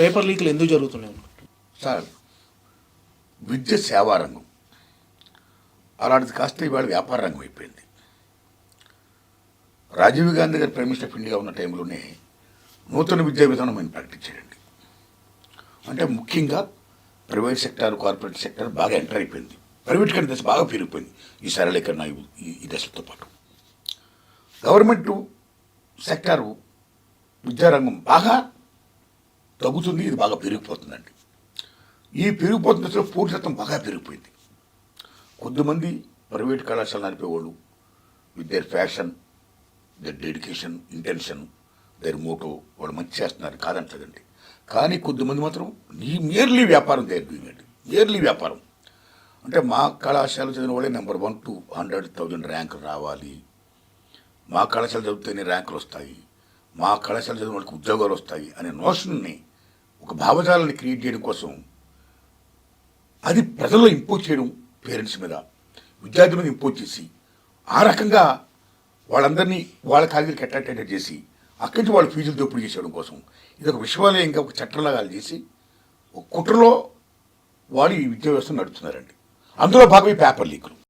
Paper లీక్లు ఎందుకు జరుగుతున్నాయి? Sir, విద్య సేవారంగం అలాంటిది కాస్త ఇవాళ వ్యాపార రంగం అయిపోయింది. రాజీవ్ గాంధీ గారు ప్రైమ్ మినిస్టర్ ఆఫ్ ఇండియా ఉన్న టైంలోనే నూతన విద్యా విధానం ఆయన ప్రకటించాడండి. అంటే ముఖ్యంగా ప్రైవేట్ సెక్టార్, కార్పొరేట్ సెక్టార్ బాగా ఎంటర్ అయిపోయింది. ప్రైవేట్ కంటే దశ బాగా పెరిగిపోయింది ఈ సరళీకరణ ఈ దశలతో పాటు. గవర్నమెంట్ సెక్టారు విద్యారంగం బాగా తగ్గుతుంది, ఇది బాగా పెరిగిపోతుందండి. ఈ పెరిగిపోతున్న దశలో పూర్తిత్వం బాగా పెరిగిపోయింది. కొద్దిమంది ప్రైవేట్ కళాశాల నడిపేవాళ్ళు with their fashion, their dedication, intention, their motto వాళ్ళు మంచి చేస్తున్నారు, కాదంటదండి. కానీ కొద్దిమంది మాత్రం నియర్లీ వ్యాపారం తయారు నియర్లీ వ్యాపారం. అంటే మా కళాశాల చదివిన వాళ్ళే నెంబర్ 1 to 100,000 ర్యాంకులు రావాలి, మా కళాశాల చదివితేనే ర్యాంకులు వస్తాయి, మా కళాశాల చదివిన వాళ్ళకి ఉద్యోగాలు వస్తాయి అనే నోషన్ని, ఒక భావజాలాన్ని క్రియేట్ చేయడం కోసం అది ప్రజల్లో ఇంపోజ్ చేయడం, పేరెంట్స్ మీద, విద్యార్థుల మీద ఇంపోజ్ చేసి ఆ రకంగా వాళ్ళందరినీ వాళ్ళ కాగితాలకు అట్రాక్టెడ్ చేసి అక్కడి నుంచి వాళ్ళ ఫీజులు దోపిడీ చేసేయడం కోసం ఇది ఒక విశ్వవిద్యాలయంగా ఒక చట్టంలాగా చేసి ఒక కుట్రలో వాళ్ళు ఈ విద్యా వ్యవస్థను నడుపుతున్నారండి. అందులో భాగం ఈ పేపర్ లీకులు.